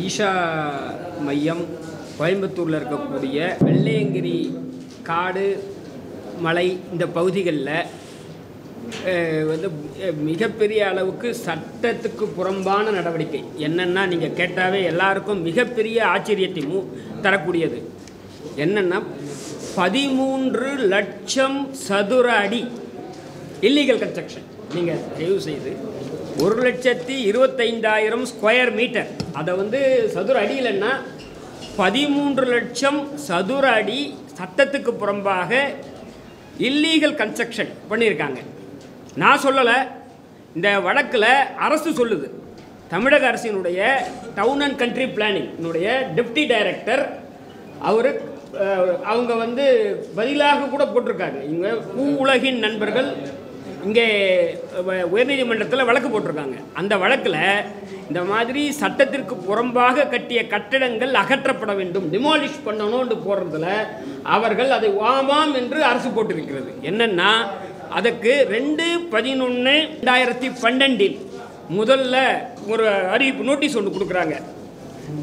ஈஷா மையம் கோயம்புத்தூரில் இருக்கக்கூடிய வெள்ளையங்கிரி காடு மலை இந்த பகுதிகளில் வந்து மிகப்பெரிய அளவுக்கு சட்டத்துக்கு புறம்பான நடவடிக்கை என்னென்னா நீங்கள் கேட்டாவே எல்லாருக்கும் மிகப்பெரிய ஆச்சரியத்தை தரக்கூடியது என்னென்னா 13 லட்சம் சதுர அடி இல்லீகல் கன்ஸ்ட்ரக்ஷன். நீங்கள் தயவு செய்து 1,25,000 ஸ்கொயர் மீட்டர் அதை வந்து சதுர அடி இல்லைன்னா 13 லட்சம் சதுர அடி சட்டத்துக்கு புறம்பாக இல்லீகல் கன்ஸ்ட்ரக்ஷன் பண்ணியிருக்காங்க. நான் சொல்லலை, இந்த வழக்கில் அரசு சொல்லுது. தமிழக அரசினுடைய டவுன் அண்ட் கண்ட்ரி பிளானிங்னுடைய டெப்டி டைரக்டர் அவங்க வந்து பதிலாக கூட போட்டிருக்காங்க. இங்கே பூ உலகின் நண்பர்கள் இங்கே உயர்நீதிமன்றத்தில் வழக்கு போட்டிருக்காங்க. அந்த வழக்கில் இந்த மாதிரி சட்டத்திற்கு புறம்பாக கட்டிய கட்டிடங்கள் அகற்றப்பட வேண்டும், டிமாலிஷ் பண்ணணும்னு போடுறதுல அவர்கள் அதை ஆமாம் என்று அரசு போட்டிருக்கிறது. என்னென்னா அதுக்கு 2/11/2012 முதல்ல ஒரு அறிவிப்பு நோட்டீஸ் ஒன்று கொடுக்குறாங்க.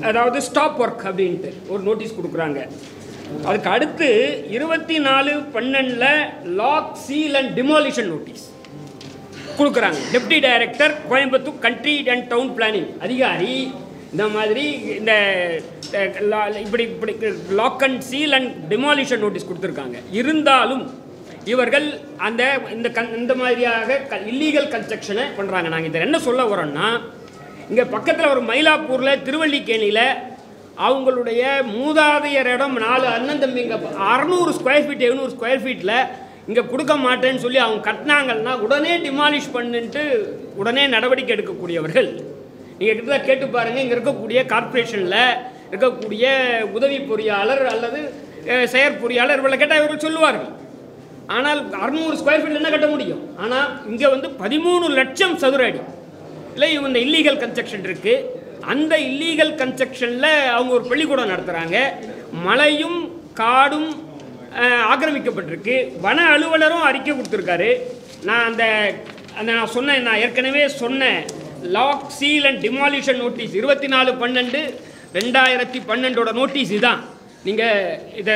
அதாவது ஸ்டாப் ஒர்க் அப்படின்ட்டு ஒரு நோட்டீஸ் கொடுக்குறாங்க. அதுக்கு அடுத்து 24/12 lock seal and demolition notice கொடுக்குறாங்க. Deputy director Coimbatore country and town planning அதிகாரி இந்த மாதிரி இந்த இப்படி lock and seal and demolition notice கொடுத்துருக்காங்க. இருந்தாலும் இவர்கள் இந்த மாதிரியாக இல்லீகல் கன்ஸ்ட்ரக்ஷனை பண்ணுறாங்க. நாங்கள் இதில் என்ன சொல்ல வரோன்னா, இங்கே பக்கத்தில் ஒரு மயிலாப்பூரில் திருவள்ளிக்கேணியில் அவங்களுடைய மூதாதையர் இடம் 4 அண்ணன் தம்பிங்க 600 ஸ்கொயர் ஃபீட் 700 ஸ்கொயர் ஃபீட்டில் இங்கே கொடுக்க மாட்டேன்னு சொல்லி அவங்க கட்டினாங்கன்னா உடனே டிமாலிஷ் பண்ணிட்டு உடனே நடவடிக்கை எடுக்கக்கூடியவர்கள். நீங்கள் கிட்ட கேட்டு பாருங்கள், இங்கே இருக்கக்கூடிய கார்ப்பரேஷனில் இருக்கக்கூடிய உதவி பொறியாளர் அல்லது செயற்பொறியாளர் இவங்களை கேட்டால் இவர்கள் சொல்லுவார்கள். ஆனால் 600 ஸ்கொயர் ஃபீட்டில் என்ன கட்ட முடியும்? ஆனால் இங்கே வந்து 13 லட்சம் சதுர அடி இல்லை இந்த இல்லீகல் கன்ஸ்ட்ரக்ஷன் இருக்குது. அந்த இல்லீகல் கன்ஸ்ட்ரக்ஷனில் அவங்க ஒரு பள்ளிக்கூடம் நடத்துகிறாங்க. மலையும் காடும் ஆக்கிரமிக்கப்பட்டிருக்கு. வன அலுவலரும் அறிக்கை கொடுத்துருக்காரு. நான் நான் ஏற்கனவே சொன்ன lock seal and demolition notice 24/12/2012 notice இதுதான். நீங்கள் இதை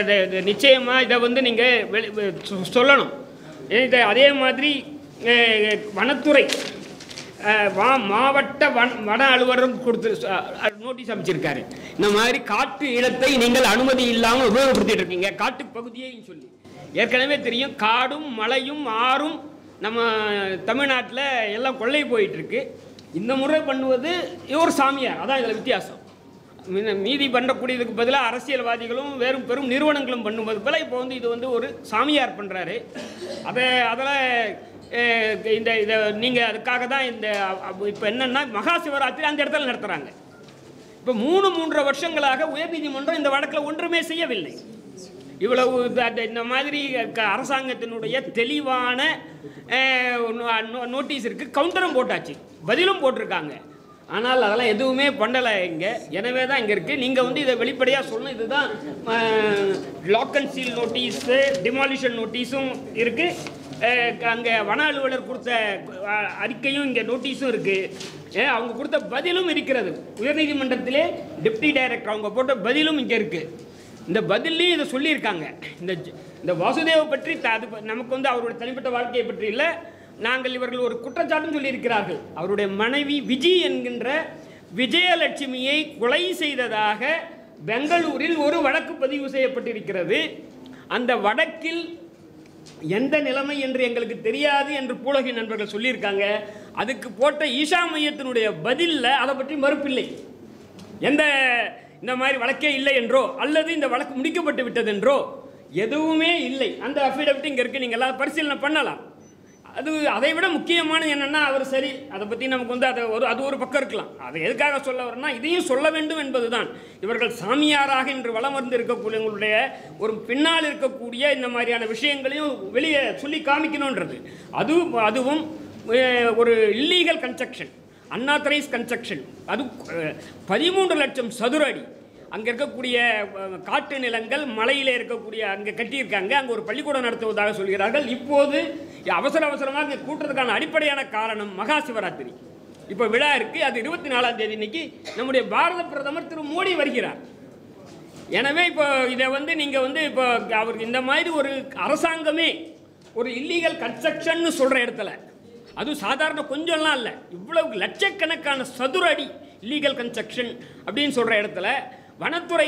நிச்சயமாக இதை வந்து நீங்கள் சொல்லணும். அதே மாதிரி வனத்துறை மாவட்ட வன அலுவலரும் கொடுத்து நோட்டீஸ் அமைச்சிருக்காரு. இந்த மாதிரி காட்டு இடத்தை நீங்கள் அனுமதி இல்லாமல் உபயோகப்படுத்திட்டு இருக்கீங்க, காட்டு பகுதியையும் சொல்லி. ஏற்கனவே தெரியும், காடும் மலையும் ஆறும் நம்ம தமிழ்நாட்டில் எல்லாம் கொள்ளை போயிட்டு இருக்கு. இந்த முறை பண்ணுவது ஒரு சாமியார், அதான் இதில் வித்தியாசம். மீதி பண்ணக்கூடியதுக்கு பதிலாக அரசியல்வாதிகளும் வேறும் பெரும் நிறுவனங்களும் பண்ணுவது போல இப்போ வந்து இது வந்து ஒரு சாமியார் பண்ணுறாரு. அதில் இதை நீங்கள் அதுக்காக தான் இப்போ என்னென்னா மகா சிவராத்திரி அந்த இடத்துல நடத்துகிறாங்க. இப்போ 3 வருஷங்களாக உயர்நீதிமன்றம் இந்த வழக்கில் ஒன்றுமே செய்யவில்லை. இவ்வளவு இந்த மாதிரி அரசாங்கத்தினுடைய தெளிவான நோட்டீஸ் இருக்குது, கவுண்டரும் போட்டாச்சு, பதிலும் போட்டிருக்காங்க. ஆனால் அதெல்லாம் எதுவுமே பண்ணலை இங்கே. எனவே தான் இங்கே இருக்குது. நீங்கள் வந்து இதை வெளிப்படையாக சொல்லணும். இதுதான் lock and seal notice demolition நோட்டீஸும் இருக்குது. அங்கே வன அலுவலர் கொடுத்த அறிக்கையும் இங்கே நோட்டீஸும் இருக்குது. அவங்க கொடுத்த பதிலும் இருக்கிறது. உயர்நீதிமன்றத்திலே டெப்டி டைரக்டர் அவங்க போட்ட பதிலும் இங்கே இருக்குது. இந்த பதிலையும் இதை சொல்லியிருக்காங்க. இந்த வாசுதேவை பற்றி நமக்கு வந்து அவருடைய தனிப்பட்ட வாழ்க்கையை பற்றி இல்லை, நாங்கள் இவர்கள் ஒரு குற்றச்சாட்டும் சொல்லியிருக்கிறார்கள். அவருடைய மனைவி விஜி என்கின்ற விஜயலட்சுமியை கொலை செய்ததாக பெங்களூரில் ஒரு வழக்கு பதிவு செய்யப்பட்டிருக்கிறது. அந்த வழக்கில் எந்த நிலைமை என்று எங்களுக்கு தெரியாது என்று பூலகி நண்பர்கள் சொல்லியிருக்காங்க. அதுக்கு போட்ட ஈஷா மையத்தினுடைய பதிலில் அதை பற்றி மறுப்பில்லை. இந்த மாதிரி வழக்கே இல்லை என்றோ அல்லது இந்த வழக்கு முடிக்கப்பட்டு விட்டது என்றோ எதுவுமே இல்லை. அந்த அஃபிடவிட் இங்கே இருக்குது, நீங்கள் எல்லாம் பரிசீலனை பண்ணலாம். அதை விட முக்கியமானது என்னென்னா, அவர் சரி, அதை பற்றி நமக்கு வந்து அது ஒரு பக்கம் இருக்கலாம். அதை எதுக்காக சொல்ல வரேன்னா, இதையும் சொல்ல வேண்டும் என்பது தான். இவர்கள் சாமியாராக இன்று வலம் வந்து இருக்கக்கூடியவங்களுடைய ஒரு பின்னால் இருக்கக்கூடிய இந்த மாதிரியான விஷயங்களையும் வெளியே சொல்லி காமிக்கணுன்றது. அதுவும் ஒரு இல்லீகல் கன்ஸ்ட்ரக்ஷன், அன்ஆத்தரைஸ் கன்ஸ்ட்ரக்ஷன், அது 13 லட்சம் சதுர அடி. அங்கே இருக்கக்கூடிய காட்டு நிலங்கள் மலையில் இருக்கக்கூடிய அங்கே கட்டியிருக்காங்க, அங்கே ஒரு பள்ளிக்கூடம் நடத்துவதாக சொல்கிறார்கள். இப்போது அவசரமாக இங்கே கூட்டுறதுக்கான அடிப்படையான காரணம் மகா சிவராத்திரி. இப்போ விழா இருக்குது, அது 24ஆம் தேதி இன்னைக்கு நம்முடைய பாரத பிரதமர் திரு மோடி வருகிறார். எனவே இப்போ இதை நீங்கள் இப்போ அவருக்கு இந்த மாதிரி ஒரு அரசாங்கமே ஒரு இல்லீகல் கன்ஸ்ட்ரக்ஷன் சொல்கிற இடத்துல, அதுவும் சாதாரண கொஞ்சம்லாம் இல்லை, இவ்வளவு லட்சக்கணக்கான சதுர அடி இல்லீகல் கன்ஸ்ட்ரக்ஷன் அப்படின்னு சொல்கிற இடத்துல, வனத்துறை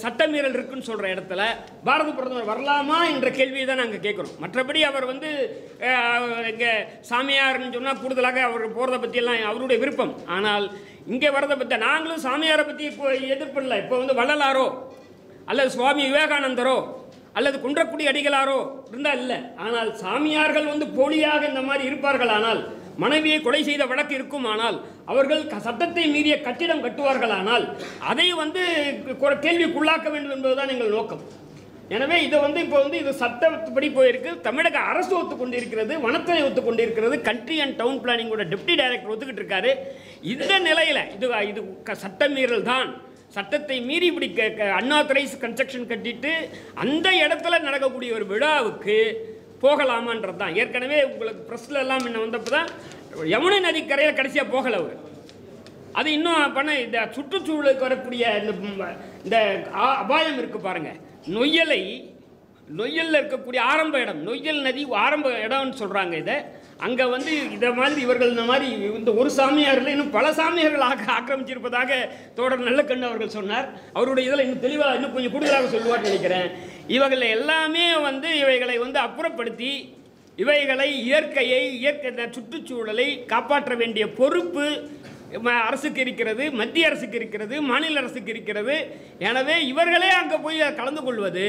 சட்டமீறல் இருக்குன்னு சொல்கிற இடத்துல பாரத பிரதமர் வரலாமா என்ற கேள்வியை தான் நாங்கள் கேட்குறோம். மற்றபடி அவர் இங்கே சாமியார்னு சொன்னால் கூடுதலாக அவர் போகிறத பற்றியெல்லாம் அவருடைய விருப்பம். ஆனால் இங்கே வரதை பற்றி நாங்களும் சாமியாரை பற்றி இப்போ எதிர்ப்பில்லை. இப்போ வள்ளலாரோ அல்லது சுவாமி விவேகானந்தரோ அல்லது குன்றக்குடி அடிகளாரோ இருந்தால் இல்லை. ஆனால் சாமியார்கள் போலியாக இந்த மாதிரி இருப்பார்கள், ஆனால் மனைவியை கொலை செய்த வழக்கு இருக்குமானால், அவர்கள் சட்டத்தை மீறிய கட்டிடம் கட்டுவார்களானால் அதை கேள்விக்குள்ளாக்க வேண்டும் என்பதுதான் எங்கள் நோக்கம். எனவே இதை இப்போ இது சட்டப்படி போயிருக்கு. தமிழக அரசு ஒத்துக்கொண்டிருக்கிறது, வனத்துறை ஒத்துக்கொண்டிருக்கிறது, கண்ட்ரி அண்ட் டவுன் பிளானிங்கோட டெப்டி டைரக்டர் ஒத்துக்கிட்டு இருக்காரு. இந்த நிலையில் இது சட்டமீறல் தான். சட்டத்தை மீறி இப்படி அன்ஆத்தரைஸ் கன்ஸ்ட்ரக்ஷன் கட்டிட்டு அந்த இடத்துல நடக்கக்கூடிய ஒரு விழாவுக்கு போகலாமான்றது தான். ஏற்கனவே உங்களுக்கு ப்ரெஸ்ல எல்லாம் முன்ன வந்தப்போ தான் யமுனை நதி கரையில் கடைசியாக போகலை அவர். அது இன்னும் இந்த சுற்றுச்சூழலுக்கு வரக்கூடிய இந்த அபாயம் இருக்குது பாருங்கள். நொய்யலில் இருக்கக்கூடிய ஆரம்ப இடம், நொய்யல் நதி ஆரம்ப இடம்னு சொல்கிறாங்க. இதை அங்கே இதை மாதிரி இவர்கள் இந்த மாதிரி ஒரு சாமியாரில் இன்னும் பல சாமியார்கள் ஆக்கிரமிச்சிருப்பதாக தோழர் நல்லக்கண்ணு அவர்கள் சொன்னார். அவருடைய இதில் இன்னும் தெளிவாக இன்னும் கொஞ்சம் கூடுதலாக சொல்லுவார்னு நினைக்கிறேன். இவைகளை எல்லாமே இவைகளை அப்புறப்படுத்தி இவைகளை இயற்கை சுற்றுச்சூழலை காப்பாற்ற வேண்டிய பொறுப்பு அரசுக்கு இருக்கிறது, மத்திய அரசுக்கு இருக்கிறது, மாநில அரசுக்கு இருக்கிறது. எனவே இவர்களே அங்கே போய் கலந்து கொள்வது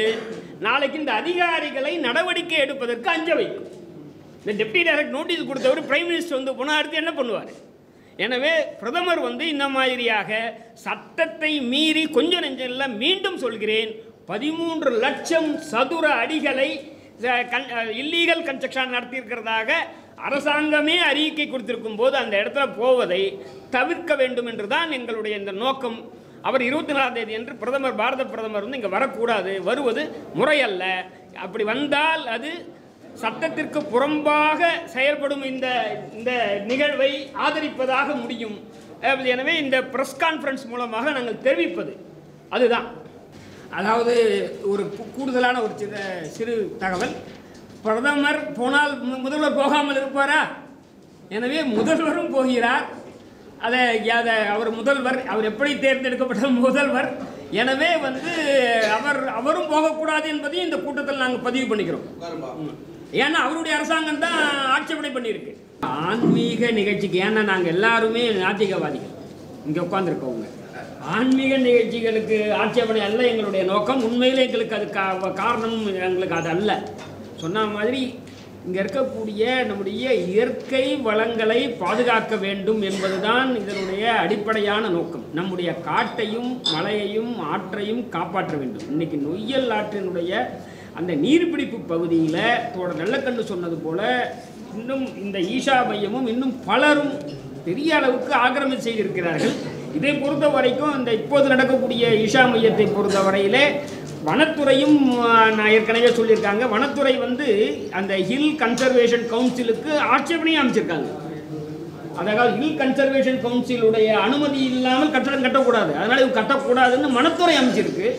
நாளைக்கு இந்த அதிகாரிகளை நடவடிக்கை எடுப்பதற்கு அஞ்ச வைக்கும். இந்த டெப்டி டைரக்டர் நோட்டீஸ் கொடுத்தவர் பிரைம் மினிஸ்டர் போனால் அடுத்து என்ன பண்ணுவார்? எனவே பிரதமர் இந்த மாதிரியாக சட்டத்தை மீறி கொஞ்சம் நெஞ்சம் இல்லை, மீண்டும் சொல்கிறேன், 13 லட்சம் சதுர அடிகளை இல்லீகல் கன்ஸ்ட்ரக்ஷன் நடத்தியிருக்கிறதாக அரசாங்கமே அறிக்கை கொடுத்திருக்கும் போது அந்த இடத்துல போவதை தவிர்க்க வேண்டும் என்று தான் எங்களுடைய இந்த நோக்கம். அவர் 24ஆம் தேதி என்று பாரத பிரதமர் இங்கே வரக்கூடாது, வருவது முறையல்ல. அப்படி வந்தால் அது சட்டத்திற்கு புறம்பாக செயல்படும் இந்த நிகழ்வை ஆதரிப்பதாக முடியும். எனவே இந்த பிரஸ் கான்ஃபரன்ஸ் மூலமாக நாங்கள் தெரிவிப்பது அதுதான். அதாவது ஒரு கூடுதலான ஒரு சிறு தகவல். பிரதமர் போனால் முதல்வர் போகாமல் இருப்பாரா? எனவே முதல்வரும் போகிறார். அதை அவர் முதல்வர், அவர் எப்படி தேர்ந்தெடுக்கப்பட்ட முதல்வர். எனவே அவரும் போகக்கூடாது என்பதையும் இந்த கூட்டத்தில் நாங்கள் பதிவு பண்ணிக்கிறோம். ஏன்னா அவருடைய அரசாங்கம் தான் ஆட்சேபனை பண்ணியிருக்கு. ஆன்மீக நிகழ்ச்சிக்கு, ஏன்னா நாங்கள் எல்லாருமே நாத்திகவாதிகள் இங்கே உட்காந்துருக்கவங்க, ஆன்மீக நிகழ்ச்சிகளுக்கு ஆட்சேபனை அல்ல எங்களுடைய நோக்கம். உண்மையிலே எங்களுக்கு அது காரணம் எங்களுக்கு அது அல்ல. சொன்ன மாதிரி இங்கே இருக்கக்கூடிய நம்முடைய இயற்கை வளங்களை பாதுகாக்க வேண்டும் என்பதுதான் இதனுடைய அடிப்படையான நோக்கம். நம்முடைய காட்டையும் மலையையும் ஆற்றையும் காப்பாற்ற வேண்டும். இன்றைக்கி நொய்யல் ஆற்றினுடைய அந்த நீர்பிடிப்பு பகுதியில் தோழர் நல்லக்கண்ணு சொன்னது போல் இன்னும் இந்த ஈஷா மையமும் இன்னும் பலரும் பெரிய அளவுக்கு ஆக்கிரமிப்பு செய்திருக்கிறார்கள். இதை பொறுத்த வரைக்கும் இந்த இப்போது நடக்கக்கூடிய ஈஷா மையத்தை பொறுத்த வரையிலே வனத்துறையும் நான் ஏற்கனவே சொல்லியிருக்காங்க, வனத்துறை அந்த ஹில் கன்சர்வேஷன் கவுன்சிலுக்கு ஆட்சேபனையும் அமைச்சிருக்காங்க. அதாவது ஹில் கன்சர்வேஷன் கவுன்சிலுடைய அனுமதி இல்லாமல் கட்டடம் கட்டக்கூடாது, அதனால் இது கட்டக்கூடாதுன்னு வனத்துறை அமைச்சிருக்கு.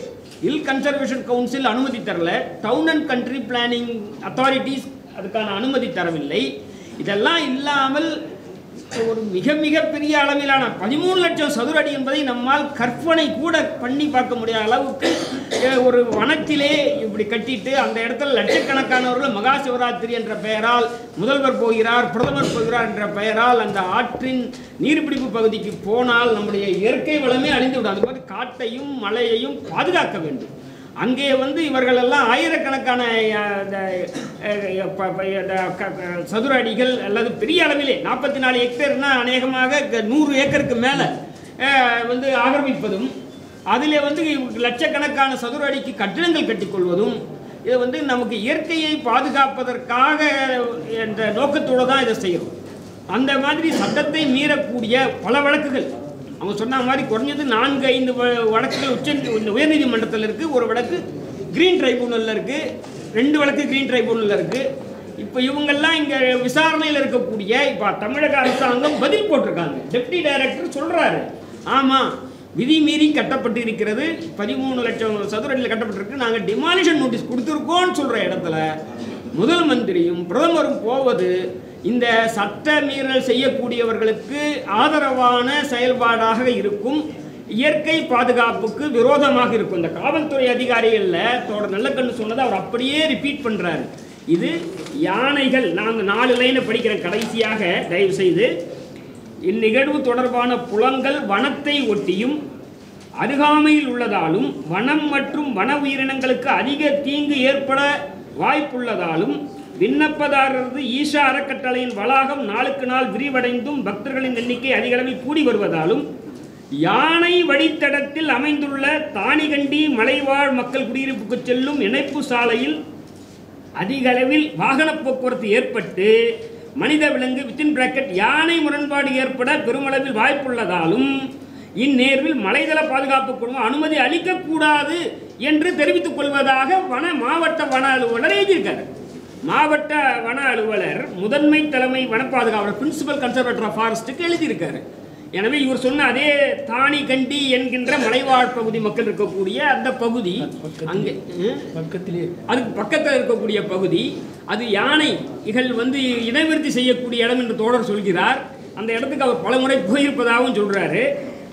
ஹில் கன்சர்வேஷன் கவுன்சில் அனுமதி தரல, town and country planning authorities அதுக்கான அனுமதி தரவில்லை. இதெல்லாம் இல்லாமல் ஒரு மிக பெரிய அளவிலான 13 லட்சம் சதுர அடி என்பதை நம்மால் கற்பனை கூட பண்ணி பார்க்க முடியாத அளவுக்கு ஒரு வனத்திலே இப்படி கட்டிட்டு அந்த இடத்துல லட்சக்கணக்கானவர்கள் மகா சிவராத்திரி என்ற பெயரால் முதல்வர் போகிறார், பிரதமர் போகிறார் என்ற பெயரால் அந்த ஆற்றின் நீர்பிடிப்பு பகுதிக்கு போனால் நம்முடைய இயற்கை வளமே அழிந்துவிடும். அது மாதிரி காட்டையும் மலையையும் பாதுகாக்க வேண்டும். அங்கே இவர்களெல்லாம் ஆயிரக்கணக்கான சதுர அடிகள் அல்லது பெரிய அளவிலே 44 ஹெக்டேர்னா அநேகமாக 100 ஏக்கருக்கு மேலே ஆக்கிரமிப்பதும் அதிலே லட்சக்கணக்கான சதுர அடிக்கு கட்டிடங்கள் கட்டிக்கொள்வதும் இது நமக்கு இயற்கையை பாதுகாப்பதற்காக என்ற நோக்கத்தோடு தான் இதை செய்கிறோம். அந்த மாதிரி சட்டத்தை மீறக்கூடிய பல வழக்குகள் அவங்க சொன்ன மாதிரி குறைஞ்சது 4-5 வழக்குகள் உயர்நீதிமன்றத்தில் இருக்குது. ஒரு வழக்கு கிரீன் ட்ரைபூனலில் இருக்குது, 2 வழக்கு கிரீன் ட்ரைபூனலில் இருக்குது. இப்போ இவங்கெல்லாம் இங்கே விசாரணையில் இருக்கக்கூடிய இப்போ தமிழக அரசாங்கம் பதில் போட்டிருக்காங்க. டெப்டி டைரக்டர் சொல்கிறாரு, ஆமாம் விதி மீறி கட்டப்பட்டு இருக்கிறது, 13 லட்சம் சதுர அடியில் கட்டப்பட்டிருக்கு, நாங்கள் டிமாலிஷன் நோட்டீஸ் கொடுத்துருக்கோன்னு சொல்கிற இடத்துல முதல் மந்திரியும் பிரதமரும் போவது இந்த சட்ட மீறல் செய்யக்கூடியவர்களுக்கு ஆதரவான செயல்பாடாக இருக்கும், இயற்கை பாதுகாப்புக்கு விரோதமாக இருக்கும். இந்த காவல்துறை அதிகாரிகளில் நல்லக்கண்ணு சொன்னதை அவர் அப்படியே ரிப்பீட் பண்ணுறாரு. இது யானைகள், நான் 4 லைனை படிக்கிறேன் கடைசியாக, தயவு செய்து. இந்நிகழ்வு தொடர்பான புலங்கள் வனத்தை ஒட்டியும் அருகாமையில் உள்ளதாலும் வனம் மற்றும் வன உயிரினங்களுக்கு அதிக தீங்கு ஏற்பட வாய்ப்புள்ளதாலும் விண்ணப்பதாரரது ஈஷா அறக்கட்டளையின் வளாகம் நாளுக்கு நாள் விரிவடைந்தும் பக்தர்களின் எண்ணிக்கை அதிக அளவில் கூடி வருவதாலும் யானை வழித்தடத்தில் அமைந்துள்ள தானிகண்டி மலைவாழ் மக்கள் குடியிருப்புக்கு செல்லும் இணைப்பு சாலையில் அதிக அளவில் வாகன போக்குவரத்து ஏற்பட்டு மனித விலங்கு யானை முரண்பாடு ஏற்பட பெருமளவில் வாய்ப்புள்ளதாலும் இந்நேர்வில் மலைதள பாதுகாப்பு குழுமம் அனுமதி அளிக்கக்கூடாது என்று தெரிவித்துக் கொள்வதாக மாவட்ட வன அலுவலர் எழுதியிருக்காரு. மாவட்ட வன அலுவலர் முதன்மை தலைமை வன பாதுகாவலர் பிரின்சிபல் கன்சர்வேட்டர் ஆஃப் ஃபாரஸ்ட்டுக்கு எழுதியிருக்காரு. எனவே இவர் சொன்ன அதே தானிகண்டி என்கின்ற மலைவாழ் பகுதி மக்கள் இருக்கக்கூடிய அந்த பகுதி, அங்கே அதுக்கு பக்கத்தில் இருக்கக்கூடிய பகுதி, அது யானைகள் இனவிருத்தி செய்யக்கூடிய இடம் என்று தோழர் சொல்கிறார். அந்த இடத்துக்கு அவர் பலமுறை போயிருப்பதாகவும் சொல்கிறாரு.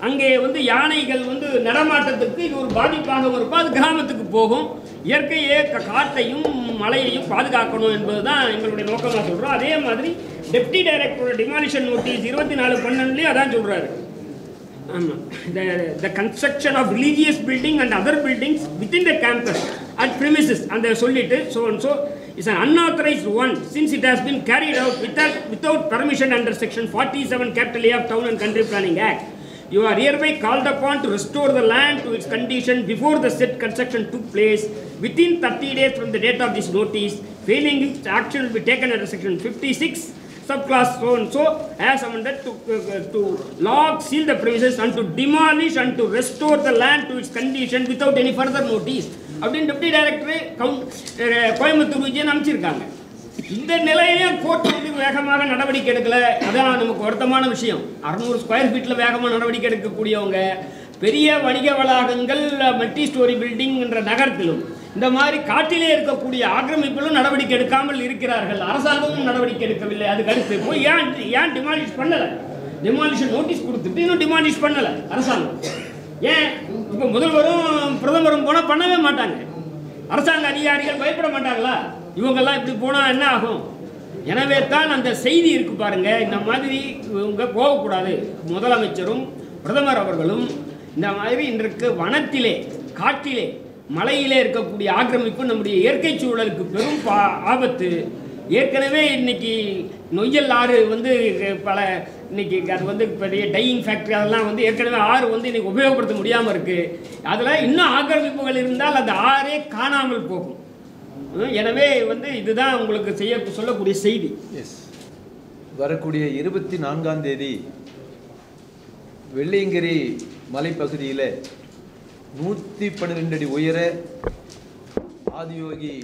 அங்கே யானைகள் நடமாட்டத்துக்கு இது ஒரு பாதிப்பாகவும் இருக்கும், அது கிராமத்துக்கு போகும். இயற்கையே காட்டையும் மலையையும் பாதுகாக்கணும் என்பது தான் எங்களுடைய நோக்கமாக சொல்கிறோம். அதே மாதிரி டெப்டி டைரக்டரோட டிமாலிஷன் நோட்டீஸ் 24/12 அதான் சொல்கிறாரு. ஆமாம், the construction of religious building and other buildings within the campus at premises அந்த சொல்லிட்டு so is an unauthorized one since it has been carried out without permission under section 47 capital A of Town and Country Planning Act. You are hereby called upon to restore the land to its condition before the said construction took place within 30 days from the date of this notice. Failing which action will be taken under section 56 subclass so and so as amended to log, seal the premises and to demolish and to restore the land to its condition without any further notice. அப்படின்னு deputy director Coimbatore Vijayan அமைச்சிருக்காங்க. இந்த நிலையிலேயே court வேகமாக நடவடிக்கை எடுக்கல. அதான் நமக்கு வருத்தமான விஷயம். 600 ஸ்கொயர் ஃபீட்டில் வேகமாக நடவடிக்கை எடுக்கக்கூடியவங்க பெரிய வணிக வளாகங்கள் மல்டி ஸ்டோரி பில்டிங் என்ற நகரத்திலும் இந்த மாதிரி காட்டிலே இருக்கக்கூடிய ஆக்கிரமிப்பிலும் நடவடிக்கை எடுக்காமல் இருக்கிறார்கள். அரசாங்கமும் நடவடிக்கை எடுக்கவில்லை. அதுக்கு அடுத்து போய் ஏன் டிமாலிஷ் பண்ணலை? டிமாலிஷன் நோட்டீஸ் கொடுத்துட்டு இன்னும் டிமாலிஷ் பண்ணலை அரசாங்கம். ஏன் இப்போ முதல்வரும் பிரதமரும் போனால் பண்ணவே மாட்டாங்க? அரசாங்க அதிகாரிகள் பயப்பட மாட்டாங்களா? இவங்கெல்லாம் இப்படி போனால் என்ன ஆகும்? எனவே தான் அந்த செய்தி இருக்கு பாருங்க. இந்த மாதிரி இவங்க போகக்கூடாது. முதலமைச்சரும் பிரதமர் அவர்களும் இந்த மாதிரி இன்றைக்கு வனத்திலே, காட்டிலே, மலையிலே இருக்கக்கூடிய ஆக்கிரமிப்பு நம்முடைய இயற்கை சூழலுக்கு பெரும் ஆபத்து. ஏற்கனவே இன்னைக்கு நொய்யல் ஆறு பல இன்னைக்கு அது பெரிய டையிங் ஃபேக்ட்ரி அதெல்லாம் ஏற்கனவே ஆறு இன்னைக்கு உபயோகப்படுத்த முடியாமல் இருக்குது. அதில் இன்னும் ஆக்கிரமிப்புகள் இருந்தால் அந்த ஆறே காணாமல் போகும். எனவே இதுதான் உங்களுக்கு சொல்லக்கூடிய செய்தி. வரக்கூடிய 24ஆம் தேதி வெள்ளியங்கிரி மலைப்பகுதியில் 112 அடி உயர ஆதியோகி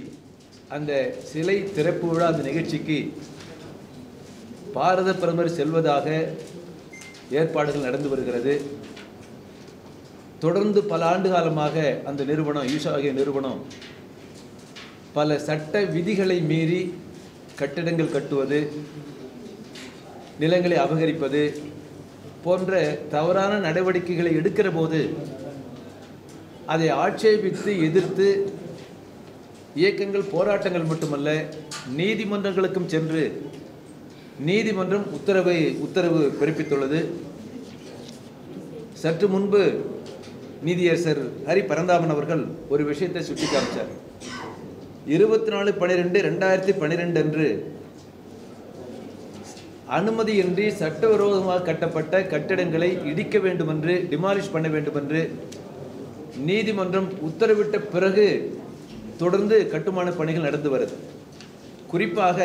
அந்த சிலை திறப்பு விழா அந்த நிகழ்ச்சிக்கு பாரத பிரதமர் செல்வதாக ஏற்பாடுகள் நடந்து வருகிறது. தொடர்ந்து பல ஆண்டு காலமாக அந்த நிறுவனம், ஈஷா ஆகிய நிறுவனம், பல சட்ட விதிகளை மீறி கட்டிடங்கள் கட்டுவது, நிலங்களை அபகரிப்பது போன்ற தவறான நடவடிக்கைகளை எடுக்கிற போது அதை ஆட்சேபித்து எதிர்த்து இயக்கங்கள், போராட்டங்கள் மட்டுமல்ல, நீதிமன்றங்களுக்கும் சென்று நீதிமன்றம் உத்தரவு பிறப்பித்துள்ளது. சற்று முன்பு நீதியரசர் ஹரி பரந்தாமன் அவர்கள் ஒரு விஷயத்தை சுட்டி காமிச்சார். 24/12/2012 அன்று அனுமதியின்றி சட்டவிரோதமாக கட்டப்பட்ட கட்டிடங்களை இடிக்க வேண்டும் என்று, டிமாலிஷ் பண்ண வேண்டும் என்று நீதிமன்றம் உத்தரவிட்ட பிறகு தொடர்ந்து கட்டுமான பணிகள் நடந்து வருது. குறிப்பாக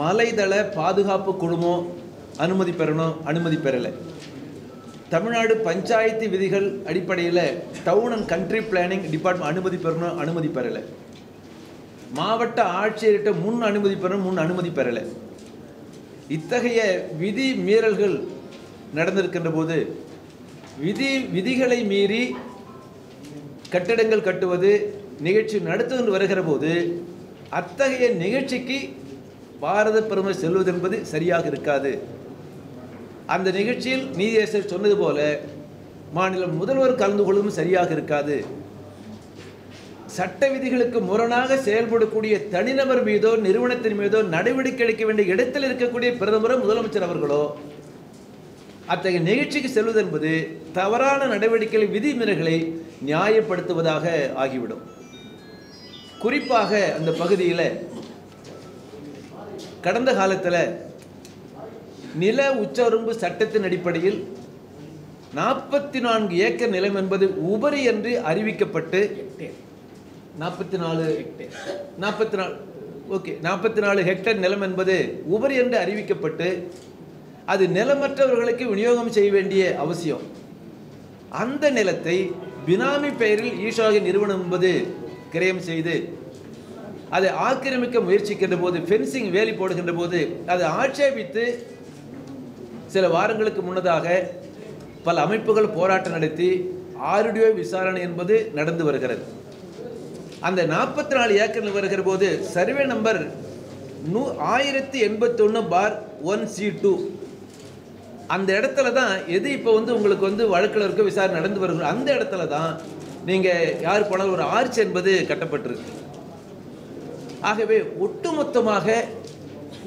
மலைதள பாதுகாப்பு குழுமம் அனுமதி பெறணும், அனுமதி பெறலை. தமிழ்நாடு பஞ்சாயத்து விதிகள் அடிப்படையில் town and country planning department அனுமதி பெறணும், அனுமதி பெறலை. மாவட்ட ஆட்சியர்கிட்ட அனுமதி பெறணும், அனுமதி பெறலை. இத்தகைய விதி மீறல்கள் நடந்திருக்கின்ற போது விதிகளை மீறி கட்டடங்கள் கட்டுவது நிகழ்ச்சி நடத்துவது வருகிற போது அத்தகைய நிகழ்ச்சிக்கு பாரத பிரதமர் செல்வது என்பது சரியாக இருக்காது. அந்த நிகழ்ச்சியில் நீதியரசர் சொன்னது போல மாநில முதல்வர் கலந்து கொள்வதும் சரியாக இருக்காது. சட்ட விதிகளுக்கு முரணாக செயல்படக்கூடிய தனிநபர் மீதோ நிறுவனத்தின் மீதோ நடவடிக்கை எடுக்க வேண்டிய இடத்தில் இருக்கக்கூடிய பிரதமரோ முதலமைச்சர் அவர்களோ அத்தகைய நிகழ்ச்சிக்கு செல்வது என்பது தவறான நடவடிக்கைகள் விதிமுறைகளை நியாயப்படுத்துவதாக ஆகிவிடும். குறிப்பாக அந்த பகுதியில் கடந்த காலத்தில் நில உச்சவரம்பு சட்டத்தின் அடிப்படையில் 44 ஏக்கர் நிலம் என்பது உபரி என்று அறிவிக்கப்பட்டு 44 ஹெக்டேர் நிலம் என்பது உபரி என்று அறிவிக்கப்பட்டு அது நிலமற்றவர்களுக்கு விநியோகம் செய்ய வேண்டிய அவசியம். அந்த நிலத்தை பினாமி பெயரில் ஈஷாகி நிறுவனம் என்பது கிரயம் செய்து அதை ஆக்கிரமிக்க முயற்சிக்கின்ற போது, ஃபென்சிங் வேலி போடுகின்ற போது அதை ஆட்சேபித்து சில வாரங்களுக்கு முன்னதாக பல அமைப்புகள் போராட்டம் நடத்தி ஆர்டிஓ விசாரணை என்பது நடந்து வருகிறது. அந்த 44 ஏக்கர் வருகிற போது சர்வே நம்பர் 1081/1C2 அந்த இடத்துல தான் எது இப்போ உங்களுக்கு வழக்கில் இருக்க விசாரணை நடந்து வருகிற அந்த இடத்துல தான் நீங்கள் யார் போனாலும் ஒரு ஆர்ச் என்பது கட்டப்பட்டிருக்கு. ஆகவே ஒட்டுமொத்தமாக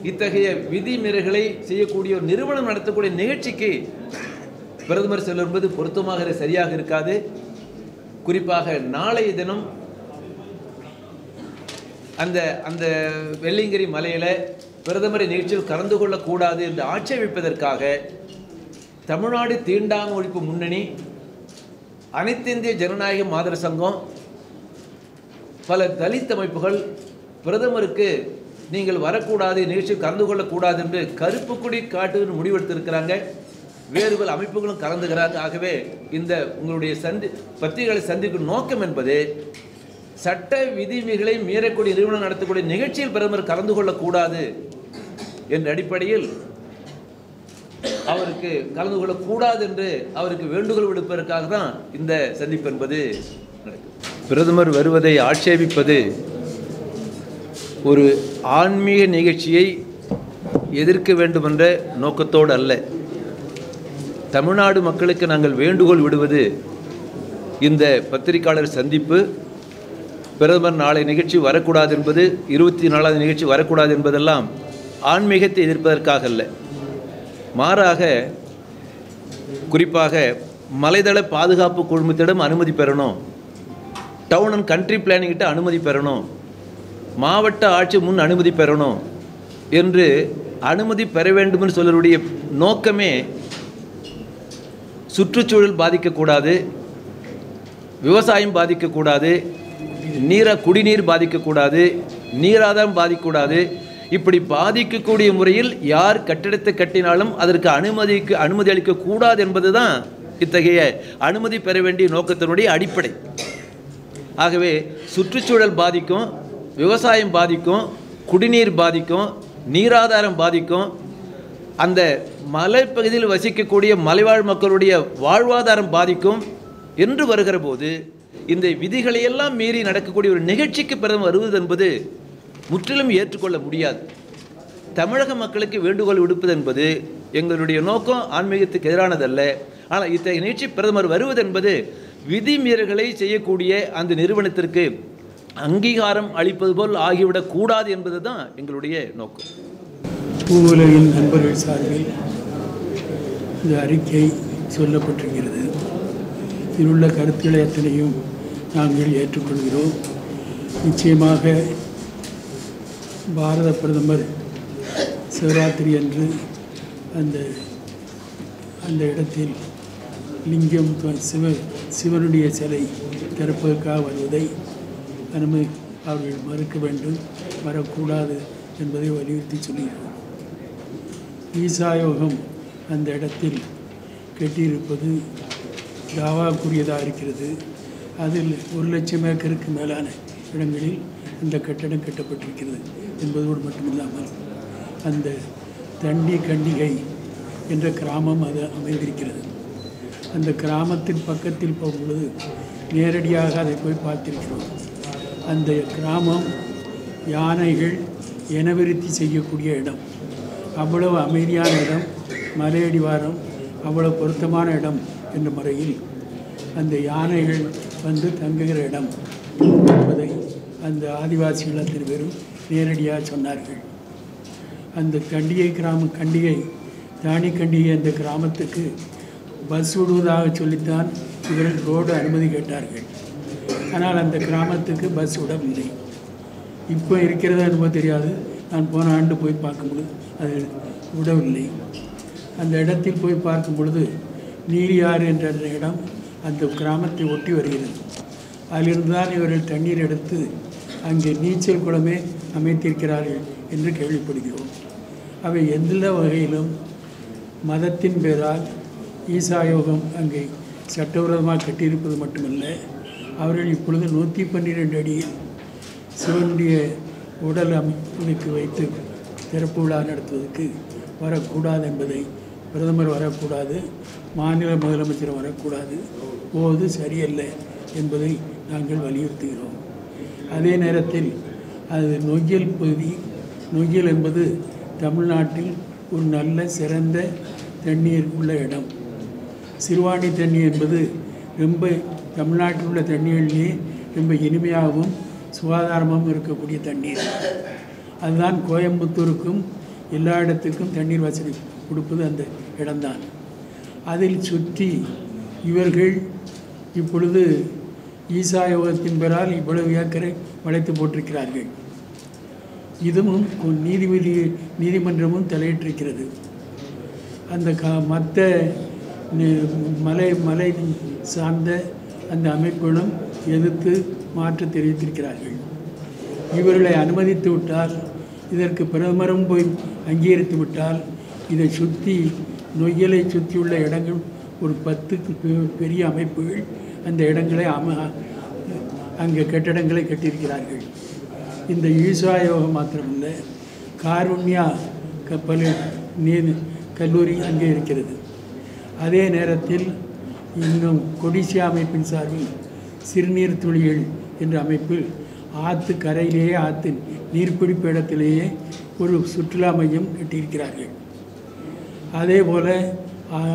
இத்தகைய விதிமீறல்களை செய்யக்கூடிய ஒரு நிறுவனம் நடத்தக்கூடிய நிகழ்ச்சிக்கு பிரதமர் செல்வது என்பது பொருத்தமாக சரியாக இருக்காது. குறிப்பாக நாளைய தினம் அந்த அந்த வெள்ளியங்கிரி மலையில் பிரதமர் நிகழ்ச்சியில் கலந்து கொள்ளக்கூடாது என்று ஆட்சேபிப்பதற்காக தமிழ்நாடு தீண்டாமை ஒழிப்பு முன்னணி, அனைத்து இந்திய ஜனநாயக மாதர் சங்கம், பல தலித் அமைப்புகள் பிரதமருக்கு நீங்கள் வரக்கூடாது, நிகழ்ச்சியில் கலந்து கொள்ளக்கூடாது என்று கருப்பு கொடி காட்டு முடிவெடுத்திருக்கிறாங்க. வேறு பல அமைப்புகளும் கலந்துகிறாங்க. ஆகவே இந்த உங்களுடைய பத்திரிகைகளை சந்திக்கும் நோக்கம் என்பது சட்ட விதிமுறைகளை மீறக்கூடிய நிறுவனம் நடத்தக்கூடிய நிகழ்ச்சியில் பிரதமர் கலந்து கொள்ளக்கூடாது என்ற அடிப்படையில் அவருக்கு கலந்து கொள்ளக்கூடாது என்று அவருக்கு வேண்டுகோள் விடுப்பதற்காக தான் இந்த சந்திப்பு என்பது நடக்கும். பிரதமர் வருவதை ஆட்சேபிப்பது ஒரு ஆன்மீக நிகழ்ச்சியை எதிர்க்க வேண்டும் என்ற நோக்கத்தோடு அல்ல. தமிழ்நாடு மக்களுக்கு நாங்கள் வேண்டுகோள் விடுவது இந்த பத்திரிகையாளர் சந்திப்பு பிரதமர் நாளை நிகழ்ச்சி வரக்கூடாது என்பது, 24வது நிகழ்ச்சி வரக்கூடாது என்பதெல்லாம் ஆன்மீகத்தை எதிர்ப்பதற்காக அல்ல. மாறாக குறிப்பாக மலைதள பாதுகாப்பு குழுமத்திடம் அனுமதி பெறணும், டவுன் அண்ட் கண்ட்ரி பிளானிங்கிட்ட அனுமதி பெறணும், மாவட்ட ஆட்சி முன் அனுமதி பெறணும் என்று அனுமதி பெற வேண்டும் என்று சொல்லக்கூடிய நோக்கமே சுற்றுச்சூழல் பாதிக்கக்கூடாது, விவசாயம் பாதிக்கக்கூடாது, குடிநீர் பாதிக்கக்கூடாது, நீராதாரம் பாதிக்கக்கூடாது. இப்படி பாதிக்கக்கூடிய முறையில் யார் கட்டிடத்தை கட்டினாலும் அதற்கு அனுமதி அளிக்கக்கூடாது என்பதுதான் இத்தகைய அனுமதி பெற வேண்டிய நோக்கத்தினுடைய அடிப்படை. ஆகவே சுற்றுச்சூழல் பாதிக்கும், விவசாயம் பாதிக்கும், குடிநீர் பாதிக்கும், நீராதாரம் பாதிக்கும், அந்த மலைப்பகுதியில் வசிக்கக்கூடிய மலைவாழ் மக்களுடைய வாழ்வாதாரம் பாதிக்கும் என்று வருகிற போது இந்த விதிகளையெல்லாம் மீறி நடக்கக்கூடிய ஒரு நிகழ்ச்சிக்கு பிரதமர் வருவது என்பது முற்றிலும் ஏற்றுக்கொள்ள முடியாது. தமிழக மக்களுக்கு வேண்டுகோள் விடுப்பது என்பது எங்களுடைய நோக்கம் ஆன்மீகத்துக்கு எதிரானதல்ல. ஆனால் இத்தகைய நிகழ்ச்சி பிரதமர் வருவது என்பது விதிமீறல்களை செய்யக்கூடிய அந்த நிறுவனத்திற்கு அங்கீகாரம் அளிப்பது போல் ஆகிவிடக் கூடாது என்பது தான் எங்களுடைய நோக்கம். பூவுலகின் நண்பர்கள் சார்பில் இந்த அறிக்கை சொல்லப்பட்டிருக்கிறது. இதில் உள்ள கருத்துக்களை அத்தனையும் நாங்கள் ஏற்றுக்கொள்கிறோம். நிச்சயமாக பாரத பிரதமர் சிவராத்திரி அன்று அந்த இடத்தில் லிங்கம் சிவனுடைய சிலை திறப்பதற்காக வருவதை அவர்கள் மறுக்க வேண்டும், வரக்கூடாது என்பதை வலியுறுத்தி சொல்கிறோம். ஈசா யோகம் அந்த இடத்தில் கட்டியிருப்பது தாவாக்குரியதாக இருக்கிறது. அதில் 1,00,000 ஏக்கருக்கு மேலான இடங்களில் அந்த கட்டடம் கட்டப்பட்டிருக்கிறது என்பதோடு மட்டுமில்லாமல் அந்த தண்டி கண்டிகை என்ற கிராமம் அது அமைந்திருக்கிறது. அந்த கிராமத்தின் பக்கத்தில் போகும்பொழுது நேரடியாக அதை போய் பார்த்திருக்கிறோம். அந்த கிராமம் யானைகள் இனவிருத்தி செய்யக்கூடிய இடம். அவ்வளவு அமைதியான இடம், மலையடிவாரம் அவ்வளவு பொருத்தமான இடம் என்ற முறையில் அந்த யானைகள் வந்து தங்குகிற இடம் என்பதை அந்த ஆதிவாசிகள் அத்தனை பேரும் நேரடியாக சொன்னார்கள். அந்த கண்டிகை தானி கண்டிகை அந்த கிராமத்துக்கு பஸ் விடுவதாக சொல்லித்தான் இவர்கள் ரோடு அனுமதி கேட்டார்கள். ஆனால் அந்த கிராமத்துக்கு பஸ் விடவில்லை. இப்போ இருக்கிறதா என்னமோ தெரியாது. நான் போன ஆண்டு போய் பார்க்கும்பொழுது அது விடவில்லை. அந்த இடத்தில் போய் பார்க்கும் பொழுது நீரியாறு என்ற இடம் அந்த கிராமத்தை ஒட்டி வருகிறது. அதிலிருந்து தான் இவர்கள் தண்ணீர் எடுத்து அங்கே நீச்சல் குளமே அமைத்திருக்கிறார்கள் என்று கேள்விப்படுகிறோம். அவை எந்த வகையிலும் மதத்தின் பேரால் ஈசா யோகம் அங்கே சட்டவிரோதமாக கட்டியிருப்பது மட்டுமல்ல, அவர்கள் இப்பொழுது 112 அடியில் சிவனுடைய உடல் அமைப்புக்கு வைத்து திறப்பு விழா நடத்துவதற்கு வரக்கூடாது என்பதை, பிரதமர் வரக்கூடாது, மாநில முதலமைச்சர் வரக்கூடாது, போவது சரியல்ல என்பதை நாங்கள் வலியுறுத்துகிறோம். அதே நேரத்தில் அது நொய்யல் பகுதி. நொய்யல் என்பது தமிழ்நாட்டில் ஒரு நல்ல சிறந்த தண்ணீர் உள்ள இடம். சிறுவாணி தண்ணி என்பது ரொம்ப தமிழ்நாட்டில் உள்ள தண்ணீரிலேயே ரொம்ப இனிமையாகவும் சுகாதாரமாகவும் இருக்கக்கூடிய தண்ணீர். அதுதான் கோயம்புத்தூருக்கும் எல்லா இடத்துக்கும் தண்ணீர் வசதி கொடுப்பது அந்த இடம்தான். அதில் சுற்றி இவர்கள் இப்பொழுது ஈசா யோகத்தின் பெயரால் இவ்வளவு ஏக்கரை வளைத்து போட்டிருக்கிறார்கள். இதுவும் நீதிமன்றமும் தலையிட்டிருக்கிறது. அந்த மற்ற மலை சார்ந்த அந்த அமைப்புகளும் எதிர்த்து மாற்று தெரிவித்திருக்கிறார்கள். இவர்களை அனுமதித்து விட்டால், இதற்கு பிரதமரும் போய் அங்கீகரித்து விட்டால், இதை சுற்றி நொய்யலை சுற்றியுள்ள இடங்கள் ஒரு 10 பெரிய அமைப்புகள் அந்த இடங்களை அங்கே கட்டடங்களை கட்டியிருக்கிறார்கள். இந்த ஈசா யோகம் மாத்திரமல்ல, காருண்யா கல்லூரி அங்கே இருக்கிறது. அதே நேரத்தில் இன்னும் கொடிசியா அமைப்பின் சார்பில் சிறுநீர் துளிகள் என்ற அமைப்பில் ஆற்று கரையிலேயே, ஆற்று நீர்பிடிப்பு இடத்திலேயே ஒரு சுற்றுலா மையம் கட்டியிருக்கிறார்கள். அதே போல்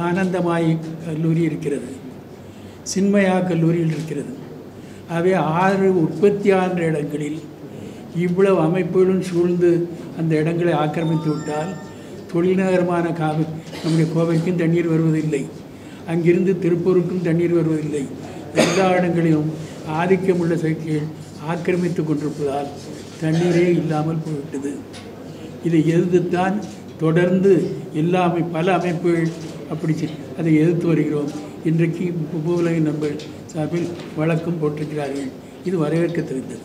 ஆனந்தமாயி கல்லூரி இருக்கிறது, சின்மயா கல்லூரியில் இருக்கிறது. அவை 6 உற்பத்தியான இடங்களில் இவ்வளவு அமைப்புகளும் சூழ்ந்து அந்த இடங்களை ஆக்கிரமித்து விட்டால், தொழில்நகரமான நம்முடைய கோவைக்கும் தண்ணீர் வருவதில்லை, அங்கிருந்து திருப்பூருக்கும் தண்ணீர் வருவதில்லை. எல்லா இடங்களிலும் ஆதிக்கமுள்ள சக்திகள் ஆக்கிரமித்து கொண்டிருப்பதால் தண்ணீரே இல்லாமல் போய்விட்டது. இதை எதிர்த்துத்தான் தொடர்ந்து பல அமைப்புகள் அப்படி அதை எதிர்த்து வருகிறோம். இன்றைக்கு பூவுலக நண்பர் சார்பில் வழக்கம் போட்டிருக்கிறார்கள். இது வரவேற்கத்தக்கது.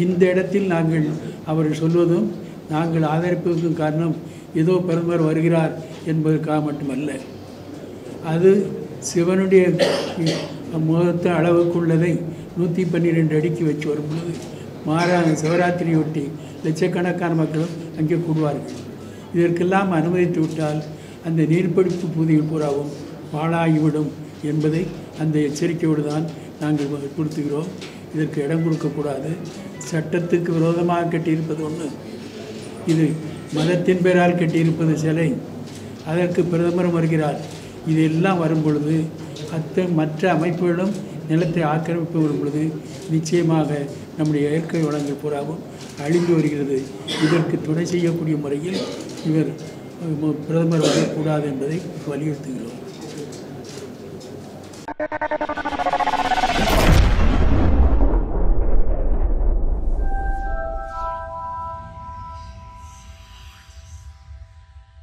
இந்த இடத்தில் நாங்கள் அவர்கள் சொல்வதும் நாங்கள் ஆதரிப்பதற்கும் காரணம் ஏதோ பிரதமர் வருகிறார் என்பதற்காக மட்டுமல்ல. அது சிவனுடைய முகத்த அளவுக்குள்ளதை 112 அடிக்கு வச்சு வரும்பொழுது சிவராத்திரியொட்டி லட்சக்கணக்கான மக்களும் அங்கே கூடுவார்கள். இதற்கெல்லாம் அனுமதித்து விட்டால் அந்த நீர்பிடிப்பு பகுதிகள் பூராவும் பாழாகிவிடும் என்பதை அந்த எச்சரிக்கையோடு தான் நாங்கள் கொடுத்துகிறோம். இதற்கு இடம் கொடுக்கக்கூடாது. சட்டத்துக்கு விரோதமாக கட்டியிருப்பது ஒன்று, இது மதத்தின் பெயரால் கட்டியிருப்பது சிலை. அதற்கு பிரதமர் வருகிறார். இதெல்லாம் வரும்பொழுது மற்ற அமைப்புகளும் நிலத்தை ஆக்கிரமிப்பு வரும்பொழுது நிச்சயமாக நம்முடைய இயற்கை வளங்கள் பூராவும் அழிந்து வருகிறது. இதற்கு துணை செய்யக்கூடிய முறையில் இவர் பிரதமர் வரக்கூடாது என்பதை வலியுறுத்துகிறோம்.